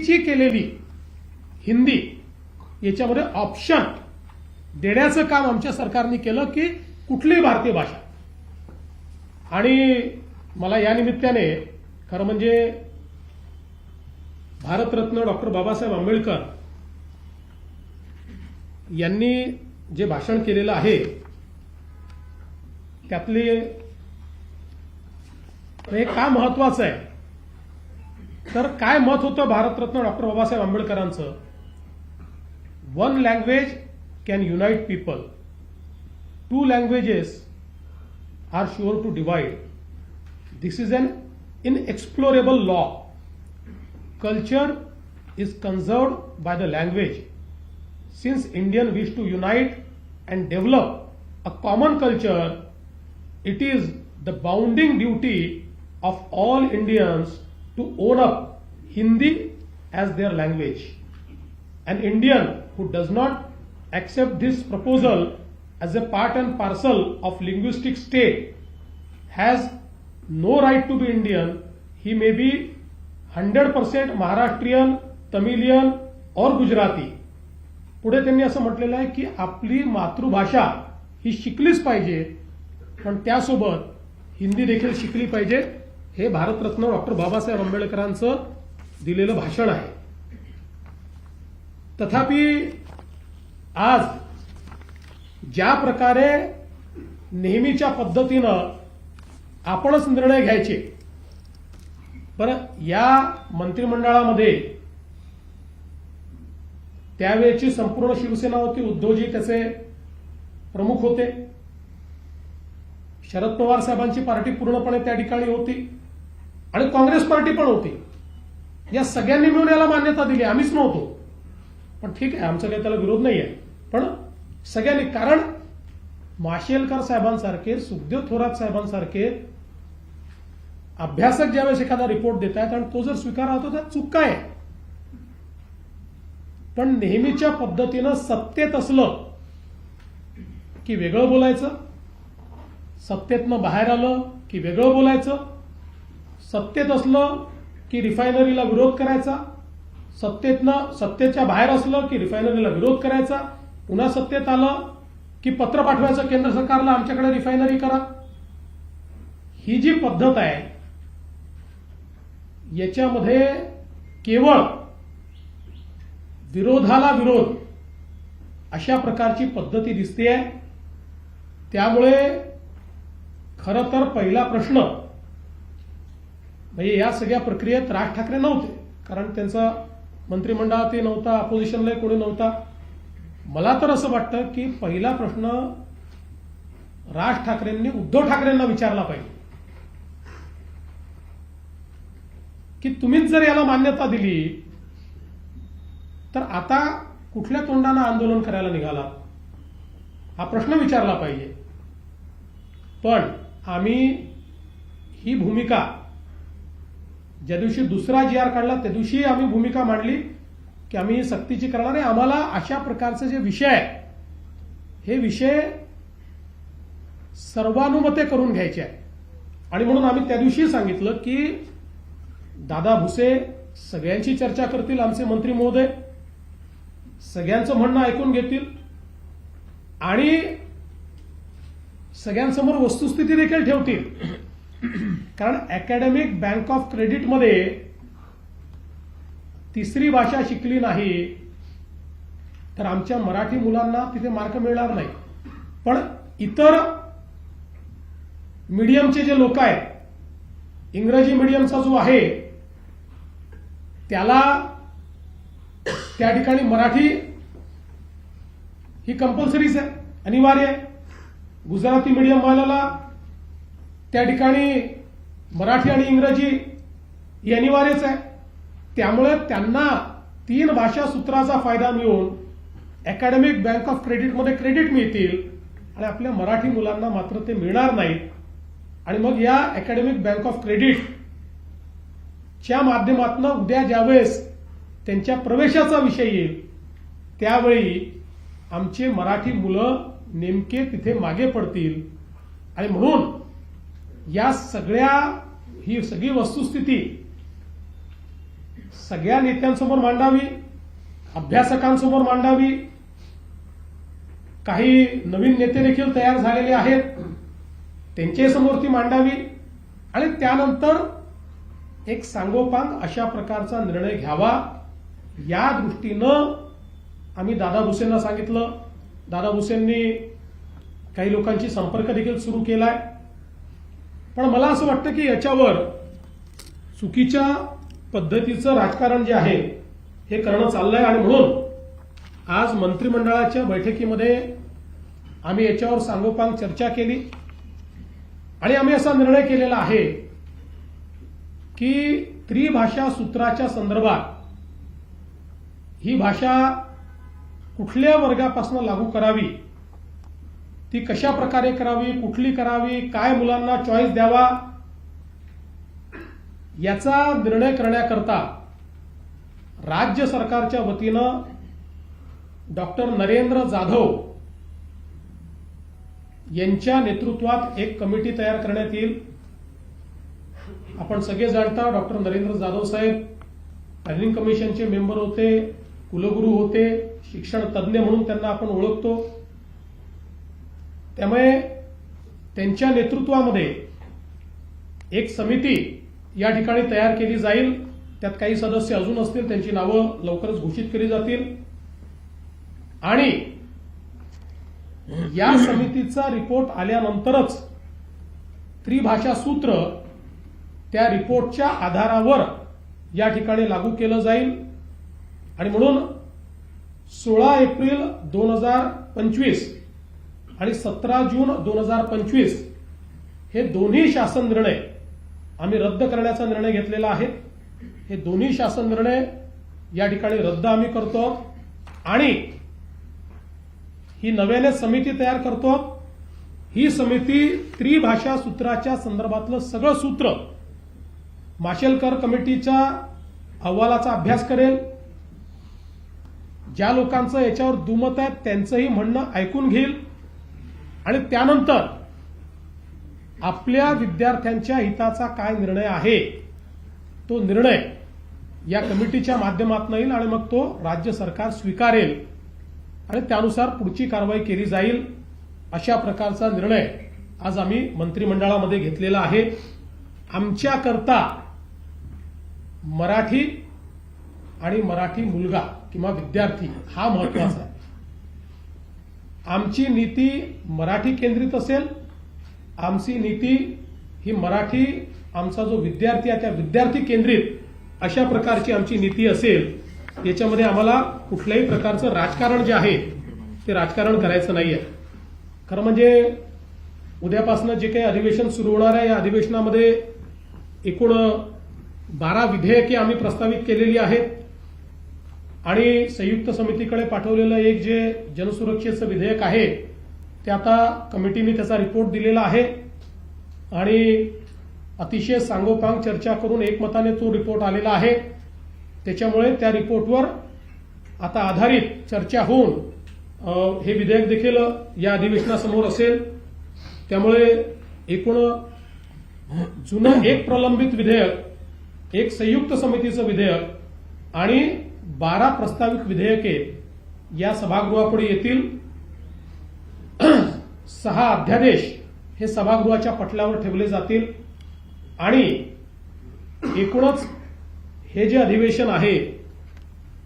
सक्तीची केलेली हिंदी याच्यामध्ये ऑप्शन देण्याचं काम आमच्या सरकारने केलं की कुठलीही भारतीय भाषा. आणि मला या निमित्ताने खरं म्हणजे भारतरत्न डॉक्टर बाबासाहेब आंबेडकर यांनी जे भाषण केलेलं आहे त्यातले हे का महत्वाचं आहे तर काय मत होतं भारतरत्न डॉक्टर बाबासाहेब आंबेडकरांचं. One language can unite people, two languages are sure to divide. This is an inexplorable law. Culture is conserved by the language. Since Indians wish to unite and develop a common culture, it is the bounden duty of all Indians to own up Hindi as their language. An Indian who does not accept this proposal as a part and parcel of linguistic state has no right to be Indian. He may be 100% Maharashtrian, Tamilian और गुजराती. पुढे त्यांनी असं म्हटलेलं आहे की आपली मातृभाषा ही शिकलीच पाहिजे पण त्यासोबत हिंदी देखील शिकली पाहिजे. हे भारतरत्न डॉक्टर बाबासाहेब आंबेडकरांचं दिलेलं भाषण आहे. तथापि आज ज्या प्रकारे नेहमीच्या पद्धतीनं आपणच निर्णय घ्यायचे. बरं, या मंत्रिमंडळामध्ये त्यावेळेची संपूर्ण शिवसेना होती. उद्धवजी त्याचे प्रमुख होते. शरद पवार साहेबांची पार्टी पूर्णपणे त्या ठिकाणी होती आणि काँग्रेस पार्टी पण होती. या सगळ्यांनी मिळून याला मान्यता दिली. आम्हीच नव्हतो, पण ठीक आहे, आमचा काही त्याला विरोध नाही आहे. पण सगळ्यांनी, कारण माशेलकर साहेबांसारखे, सुखदेव थोरात साहेबांसारखे अभ्यासक ज्यावेळेस एखादा रिपोर्ट देत आहेत आणि तो जर स्वीकारा होतो तर चूक काय. पण नेहमीच्या पद्धतीनं सत्तेत असलं की वेगळं बोलायचं, सत्तेतनं बाहेर आलं की वेगळं बोलायचं, सत्तेत असलं की रिफायनरीला विरोध करायचा, सत्तेच्या बाहेर असलं की रिफायनरीला विरोध करायचा, पुन्हा सत्तेत आलं की पत्र पाठवायचं केंद्र सरकारला आमच्याकडे रिफायनरी करा. ही जी पद्धत आहे याच्यामध्ये केवळ विरोधाला विरोध अशा प्रकारची पद्धती दिसते. त्यामुळे खरं तर पहिला प्रश्न म्हणजे या सगळ्या प्रक्रियेत राज ठाकरे नव्हते, कारण त्यांचा मंत्रिमंडळातही नव्हता, अपोजिशनलाही कोणी नव्हता. मला तर असं वाटतं की पहिला प्रश्न राज ठाकरेंनी उद्धव ठाकरेंना विचारला पाहिजे की तुम्हीच जर याला मान्यता दिली तर आता कुठल्या तोंडानं आंदोलन करायला निघाला, हा प्रश्न विचारला पाहिजे. पण आम्ही ही भूमिका ज्या दिवशी दुसरा GR काढला त्या दिवशी आम्ही भूमिका मांडली की आम्ही सक्तीची करणार आहे. आम्हाला अशा प्रकारचे जे विषय आहे हे विषय सर्वानुमते करून घ्यायचे आहे. आणि म्हणून आम्ही त्या दिवशी सांगितलं की दादा भुसे सगळ्यांची चर्चा करतील, आमचे मंत्री महोदय सगळ्यांचं म्हणणं ऐकून घेतील आणि सगळ्यांसमोर वस्तुस्थिती देखील ठेवतील. कारण अकॅडमिक बँक ऑफ क्रेडिटमध्ये तिसरी भाषा शिकली नाही तर आमच्या मराठी मुलांना तिथे मार्क मिळणार नाही. पण इतर मीडियमचे जे लोक आहेत, इंग्रजी मीडियमचा जो आहे त्याला त्या ठिकाणी मराठी ही कंपल्सरीच आहे, अनिवार्य आहे. गुजराती मीडियम वाल्याला त्या ठिकाणी मराठी आणि इंग्रजी ही अनिवार्यच आहे. त्यामुळे त्यांना 3 भाषा सूत्राचा फायदा मिळून अकॅडमिक बँक ऑफ क्रेडिटमध्ये क्रेडिट मिळतील आणि आपल्या मराठी मुलांना मात्र ते मिळणार नाहीत. आणि मग या अकॅडमिक बँक ऑफ क्रेडिट च्या माध्यमातून उद्या ज्यावेळेस त्यांच्या प्रवेशाचा विषय येईल त्यावेळी आमचे मराठी मुलं नेमके तिथे मागे पडतील. आणि म्हणून ही सगळी वस्तुस्थिती सगळ्या नेत्यांसमोर मांडावी, अभ्यासकांसमोर मांडावी. काही नवीन नेते देखील तयार झालेले आहेत, त्यांच्या समोर ती मांडावी आणि त्यानंतर एक सांगोपांग अशा प्रकारचा निर्णय घ्यावा. या दृष्टीनं आम्ही दादा भुसेंना सांगितलं. दादा भुसेंनी काही लोकांशी संपर्क देखील सुरू केलाय. पण मला असं वाटतं की याच्यावर चुकीच्या पद्धतीचं राजकारण जे आहे हे करणं चाललंय आणि म्हणून आज मंत्रिमंडळाच्या बैठकीमध्ये आम्ही याच्यावर सांगोपांग चर्चा केली आणि आम्ही असा निर्णय केलेला आहे की त्रिभाषा सूत्राच्या संदर्भात ही भाषा कुठल्या वर्गापासून लागू करावी, ती कशा प्रकारे करावी, कुठली करावी, काय मुलांना चॉईस द्यावा, याचा निर्णय करण्याकरता राज्य सरकारच्या वतीनं डॉक्टर नरेंद्र जाधव यांच्या नेतृत्वात एक कमिटी तयार करण्यात येईल. आपण सगळे जाणता डॉक्टर नरेंद्र जाधव साहेब प्लॅनिंग कमिशनचे मेंबर होते, कुलगुरू होते, शिक्षण तज्ज्ञ म्हणून त्यांना आपण ओळखतो. त्यामुळे त्यांच्या नेतृत्वामध्ये एक समिती या ठिकाणी तयार केली जाईल. त्यात काही सदस्य अजून असतील, त्यांची नावं लवकरच घोषित केली जातील आणि या समितीचा रिपोर्ट आल्यानंतरच त्रिभाषा सूत्र त्या रिपोर्टच्या आधारावर या ठिकाणी लागू केलं जाईल. आणि म्हणून 16 एप्रिल 2025 आणि 17 जून 2025 हे दोन्ही शासन निर्णय आम्ही रद्द करण्याचा निर्णय घेतलेला आहे. हे दोन्ही शासन निर्णय या ठिकाणी रद्द आम्ही करतो आणि ही नव्याने समिती तयार करतो. ही समिती त्रिभाषा सूत्राच्या संदर्भातलं सगळं सूत्र माशेलकर कमिटीच्या अहवालाचा अभ्यास करेल. ज्या लोकांचं याच्यावर दुमत आहे त्यांचंही म्हणणं ऐकून घेईल आणि त्यानंतर आपल्या विद्यार्थ्यांच्या हिताचा काय निर्णय आहे तो निर्णय या कमिटीच्या माध्यमातून येईल आणि मग तो राज्य सरकार स्वीकारेल आणि त्यानुसार पुढची कारवाई केली जाईल. अशा प्रकारचा निर्णय आज आम्ही मंत्रिमंडळामध्ये घेतलेला आहे. आमच्याकरता मराठी आणि मराठी मुलगा किंवा विद्यार्थी हा महत्वाचा आहे. आमची नीती मराठी केंद्रित असेल. आमची नीती ही मराठी, आमचा जो विद्यार्थी आहे त्या विद्यार्थी केंद्रित अशा प्रकारची आमची नीती असेल. याच्यामध्ये आम्हाला कुठल्याही प्रकारचं राजकारण जे आहे ते राजकारण करायचं नाहीये. खरं म्हणजे उद्यापासून जे काही अधिवेशन सुरू होणार आहे या अधिवेशनामध्ये एकूण 12 विधेयके आम्ही प्रस्तावित केलेली आहेत आणि संयुक्त समितीकडे पाठवलेलं एक जे जनसुरक्षेचं विधेयक आहे ते आता कमिटीने त्याचा रिपोर्ट दिलेला आहे आणि अतिशय सांगोपांग चर्चा करून एकमताने तो रिपोर्ट आलेला आहे. त्याच्यामुळे त्या रिपोर्टवर आता आधारित चर्चा होऊन हे विधेयक देखील या अधिवेशनासमोर असेल. त्यामुळे एकूण जुनं एक प्रलंबित विधेयक, एक संयुक्त समितीचं विधेयक आणि 12 प्रस्तावित विधेयके या सभागृहापुढे येतील. 6 अध्यादेश हे सभागृहाच्या पटलावर ठेवले जातील आणि एकूणच हे जे अधिवेशन आहे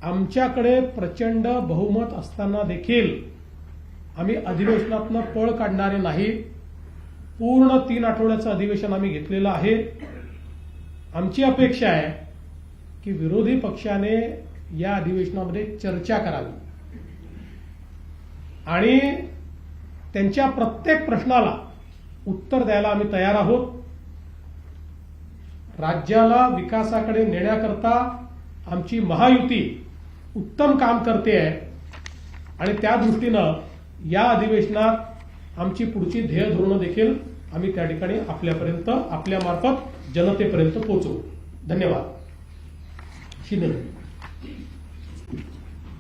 आमच्याकडे प्रचंड बहुमत असताना देखील आम्ही अधिवेशनातनं पळ काढणारे नाही. पूर्ण 3 आठवड्याचं अधिवेशन आम्ही घेतलेलं आहे. आमची अपेक्षा आहे की विरोधी पक्षाने या अधिवेशनामध्ये चर्चा करावी आणि त्यांच्या प्रत्येक प्रश्नाला उत्तर द्यायला आम्ही तयार आहोत. राज्याला विकासाकडे नेण्याकरता आमची महायुती उत्तम काम करते आहे आणि त्या दृष्टीनं या अधिवेशनात आमची पुढची ध्येय धोरणं देखील आम्ही त्या ठिकाणी आपल्यापर्यंत, आपल्यामार्फत जनतेपर्यंत पोहोचवू. धन्यवाद. शिंदे.